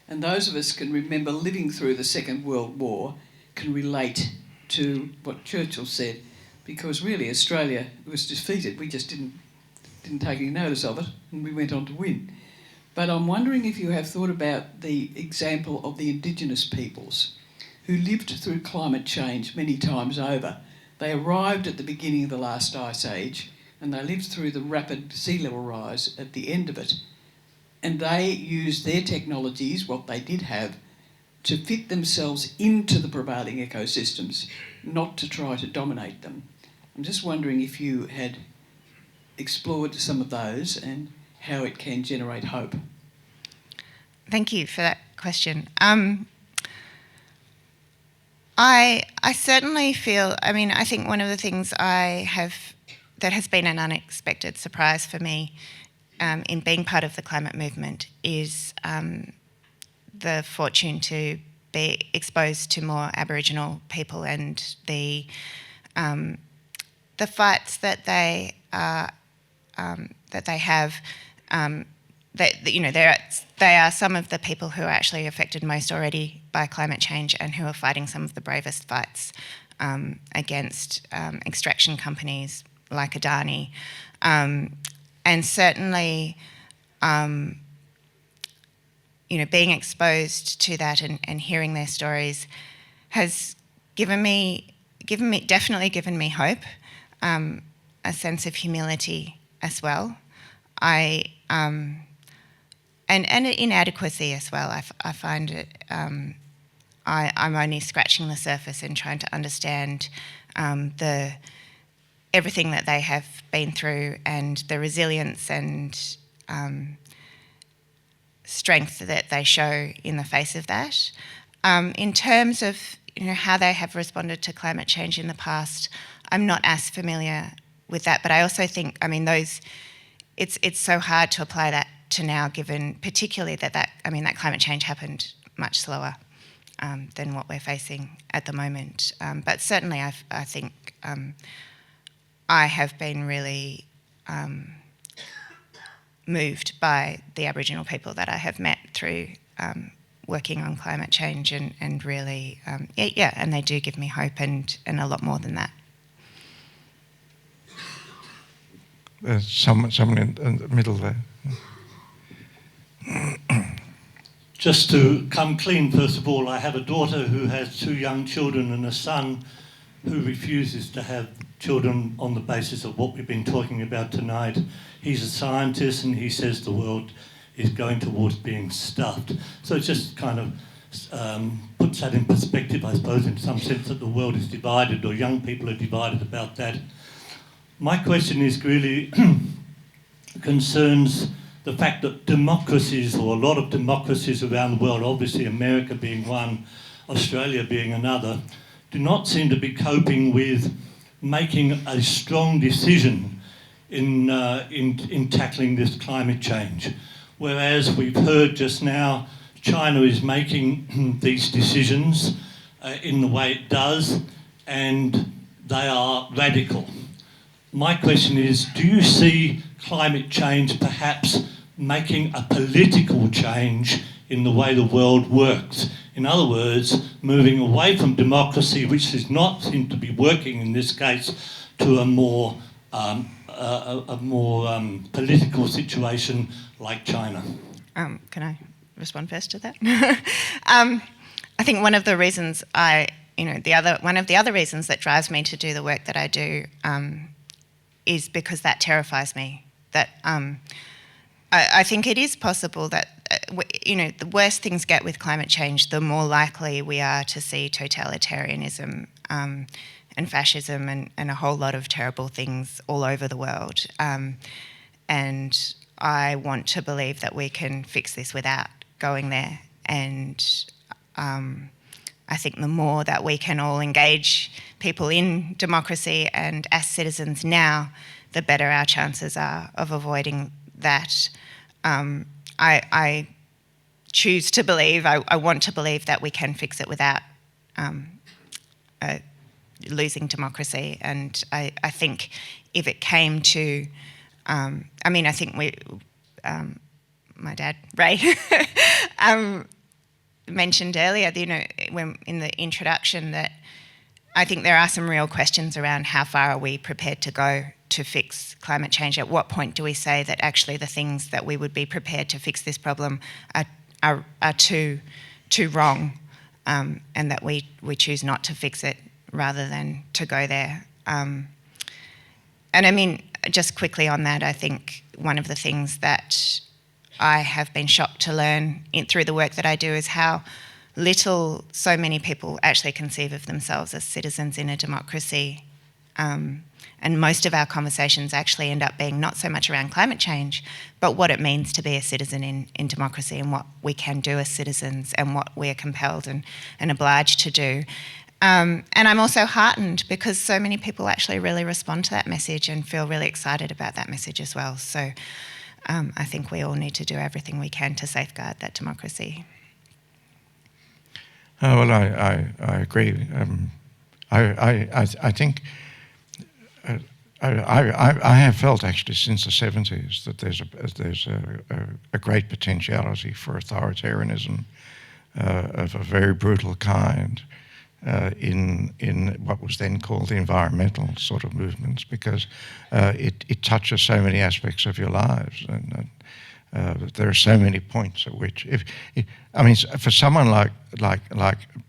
And those of us can remember living through the Second World War can relate to what Churchill said, because really Australia was defeated. We just didn't take any notice of it, and we went on to win. But I'm wondering if you have thought about the example of the Indigenous peoples who lived through climate change many times over. They arrived at the beginning of the last ice age, and they lived through the rapid sea level rise at the end of it. And they used their technologies, what they did have, to fit themselves into the prevailing ecosystems, not to try to dominate them. I'm just wondering if you had explored some of those and how it can generate hope. Thank you for that question. I certainly feel, I think one of the things that has been an unexpected surprise for me in being part of the climate movement is the fortune to be exposed to more Aboriginal people and the fights that they have. They are some of the people who are actually affected most already by climate change and who are fighting some of the bravest fights against extraction companies like Adani. And certainly, being exposed to that and hearing their stories has definitely given me hope, a sense of humility as well. And inadequacy as well. I find it. I'm only scratching the surface and trying to understand everything that they have been through and the resilience and strength that they show in the face of that. In terms of how they have responded to climate change in the past, I'm not as familiar with that, but I also think, it's so hard to apply that to now, given particularly that climate change happened much slower than what we're facing at the moment. But certainly I think I have been really moved by the Aboriginal people that I have met through working on climate change and really, and they do give me hope and a lot more than that. Someone in the middle there. Just to come clean, first of all, I have a daughter who has 2 young children and a son who refuses to have children on the basis of what we've been talking about tonight. He's a scientist and he says the world is going towards being stuffed. So it just kind of puts that in perspective, I suppose, in some sense, that the world is divided or young people are divided about that. My question is really concerns the fact that democracies, or a lot of democracies around the world, obviously America being one, Australia being another, do not seem to be coping with making a strong decision in tackling this climate change. Whereas we've heard just now, China is making these decisions in the way it does, and they are radical. My question is, do you see climate change perhaps making a political change in the way the world works? In other words, moving away from democracy, which does not seem to be working in this case, to a more political situation like China. Can I respond first to that? I think one of the reasons one of the other reasons that drives me to do the work that I do is because that terrifies me. That I think it is possible that the worse things get with climate change, the more likely we are to see totalitarianism and fascism and a whole lot of terrible things all over the world. And I want to believe that we can fix this without going there. And I think the more that we can all engage people in democracy and as citizens now, the better our chances are of avoiding that. I choose to believe, I want to believe that we can fix it without losing democracy. And I think if it came to, I think my dad, Ray, mentioned earlier, when in the introduction, that I think there are some real questions around how far are we prepared to go to fix climate change. At what point do we say that actually the things that we would be prepared to fix this problem are too wrong, and that we choose not to fix it rather than to go there. And just quickly on that, I think one of the things that I have been shocked to learn through the work that I do is how little so many people actually conceive of themselves as citizens in a democracy. And most of our conversations actually end up being not so much around climate change, but what it means to be a citizen in democracy and what we can do as citizens and what we are compelled and obliged to do. And I'm also heartened because so many people actually really respond to that message and feel really excited about that message as well. So I think we all need to do everything we can to safeguard that democracy. Well, I agree. I think I have felt actually since the 70s that there's a great potentiality for authoritarianism of a very brutal kind, in what was then called the environmental sort of movements, because it touches so many aspects of your lives, and there are so many points at which, for someone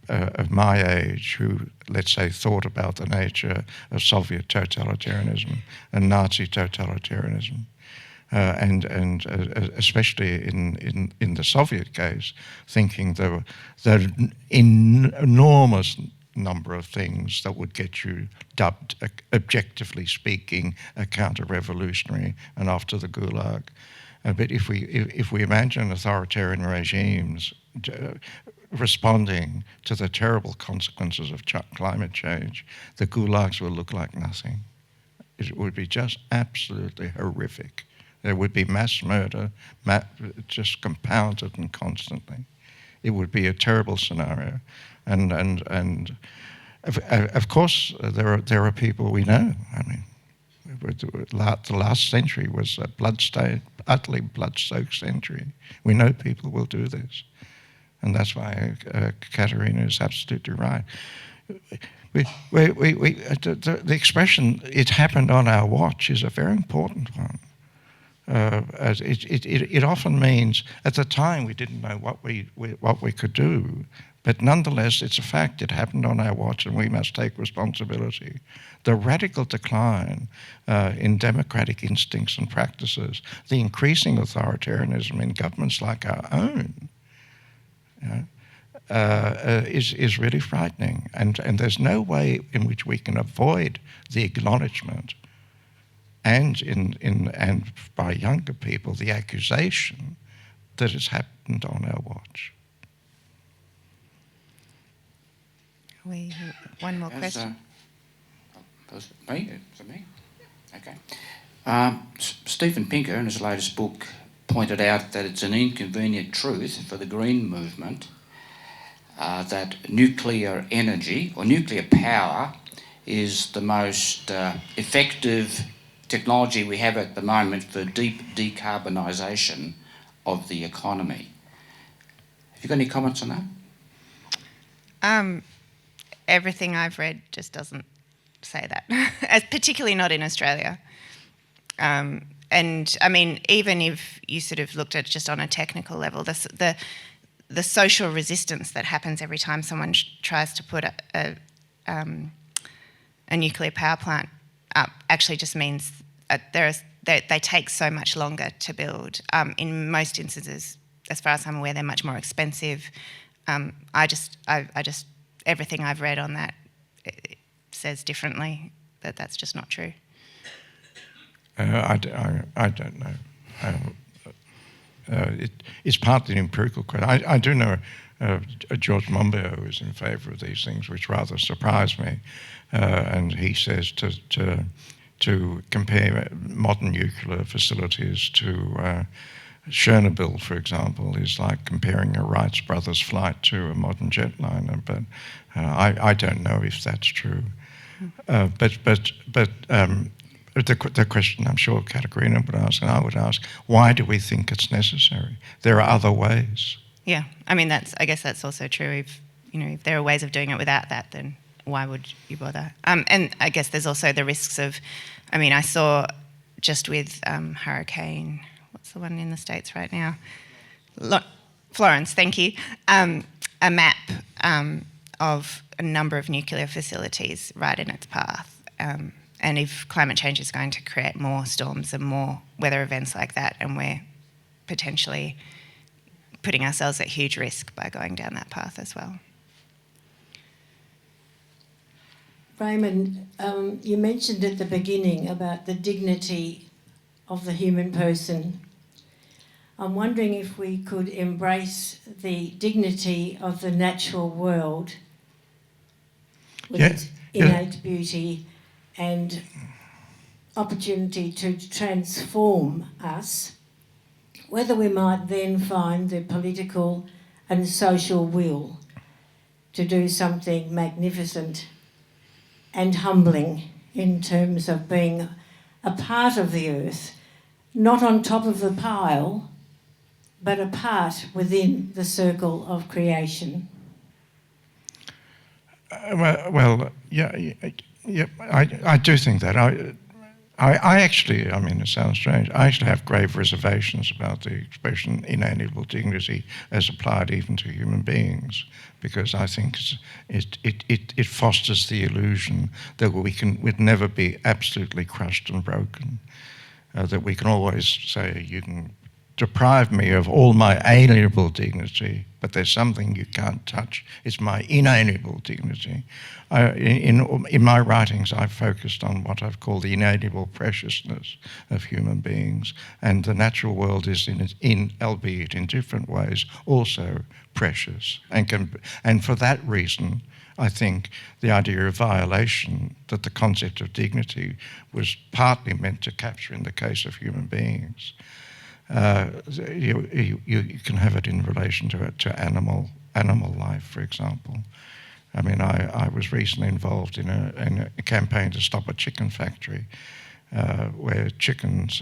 of my age who, let's say, thought about the nature of Soviet totalitarianism and Nazi totalitarianism, and especially in the Soviet case, thinking there were an enormous number of things that would get you dubbed, objectively speaking, a counter-revolutionary and after the Gulag. But if we imagine authoritarian regimes responding to the terrible consequences of climate change, the gulags will look like nothing. It would be just absolutely horrific. There would be mass murder, just compounded and constantly. It would be a terrible scenario, and of course there are people we know. I mean, the last century was a utterly blood-soaked century. We know people will do this, and that's why Katerina is absolutely right. The expression "it happened on our watch" is a very important one. It often means at the time we didn't know what we could do, but nonetheless it's a fact. It happened on our watch, and we must take responsibility. The radical decline in democratic instincts and practices, the increasing authoritarianism in governments like our own, is really frightening, and there's no way in which we can avoid the acknowledgement and by younger people the accusation that it's happened on our watch. One more question. Me? Is it me? Okay. Steven Pinker, in his latest book, pointed out that it's an inconvenient truth for the Green movement that nuclear energy or nuclear power is the most effective technology we have at the moment for deep decarbonisation of the economy. Have you got any comments on that? Everything I've read just doesn't say that, particularly not in Australia. And I mean, even if you sort of looked at it just on a technical level, the social resistance that happens every time someone tries to put a nuclear power plant up actually just means they take so much longer to build. In most instances, as far as I'm aware, they're much more expensive. I just everything I've read on that it says differently. That's just not true. I don't know. It's partly an empirical question. I do know George Monbiot is in favour of these things, which rather surprised me. And he says to compare modern nuclear facilities to Chernobyl, for example, is like comparing a Wright brothers flight to a modern jetliner. But I don't know if that's true. But the question I'm sure Katerina would ask, and I would ask, why do we think it's necessary? There are other ways. Yeah, I mean I guess that's also true. If there are ways of doing it without that, then why would you bother? And I guess there's also the risks of, I saw just with Hurricane, what's the one in the States right now? Florence, thank you. A map of a number of nuclear facilities right in its path. And if climate change is going to create more storms and more weather events like that, and we're potentially putting ourselves at huge risk by going down that path as well. Raimond, you mentioned at the beginning about the dignity of the human person. I'm wondering if we could embrace the dignity of the natural world with its innate beauty and opportunity to transform us, whether we might then find the political and social will to do something magnificent and humbling in terms of being a part of the earth, not on top of the pile, but a part within the circle of creation. I do think that. I actually, I mean, it sounds strange, I actually have grave reservations about the expression inalienable dignity as applied even to human beings, because I think it fosters the illusion that we'd never be absolutely crushed and broken, that we can always say, you can deprive me of all my alienable dignity, but there's something you can't touch. It's my inalienable dignity. In my writings, I've focused on what I've called the inalienable preciousness of human beings, and the natural world is, albeit in different ways, also precious. And for that reason, I think the idea of violation, that the concept of dignity was partly meant to capture in the case of human beings. You can have it in relation to animal life, for example. I mean, I was recently involved in a campaign to stop a chicken factory where chickens,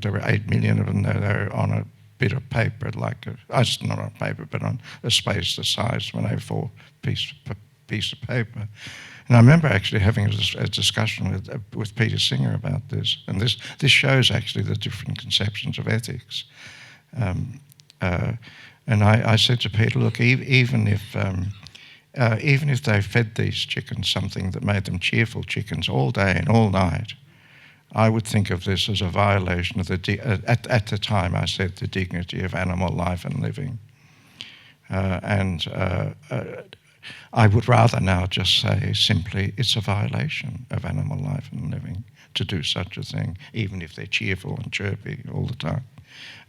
there were 8 million of them. They were on a bit of paper, not on paper, but on a space the size of an A4 piece of paper. And I remember actually having a discussion with Peter Singer about this, and this shows actually the different conceptions of ethics. And I said to Peter, look, even if they fed these chickens something that made them cheerful chickens all day and all night, I would think of this as a violation of at the time I said the dignity of animal life and living. I would rather now just say simply it's a violation of animal life and living to do such a thing, even if they're cheerful and chirpy all the time.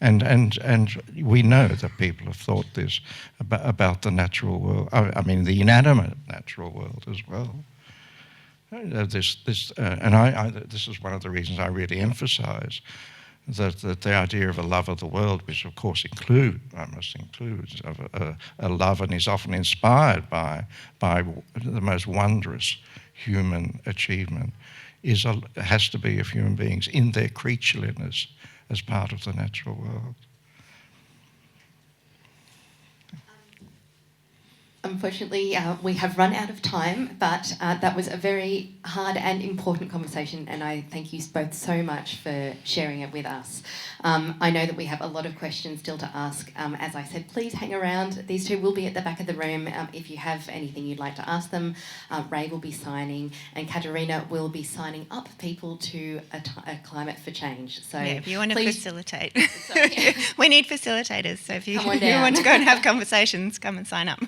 And we know that people have thought this about the natural world. I mean, the inanimate natural world as well. This is one of the reasons I really emphasise that the idea of a love of the world, which of course must include a love and is often inspired by the most wondrous human achievement, has to be of human beings in their creatureliness as part of the natural world. Unfortunately, we have run out of time, but that was a very hard and important conversation, and I thank you both so much for sharing it with us. I know that we have a lot of questions still to ask. As I said, please hang around. These two will be at the back of the room if you have anything you'd like to ask them. Ray will be signing, and Katerina will be signing up people to a climate for change. So if you want to facilitate. Sorry. We need facilitators, so if you want to go and have conversations, come and sign up.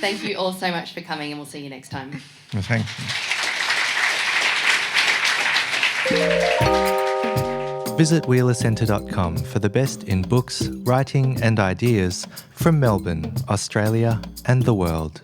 Thank you all so much for coming, and we'll see you next time. Well, thank you. Visit wheelercentre.com for the best in books, writing and ideas from Melbourne, Australia and the world.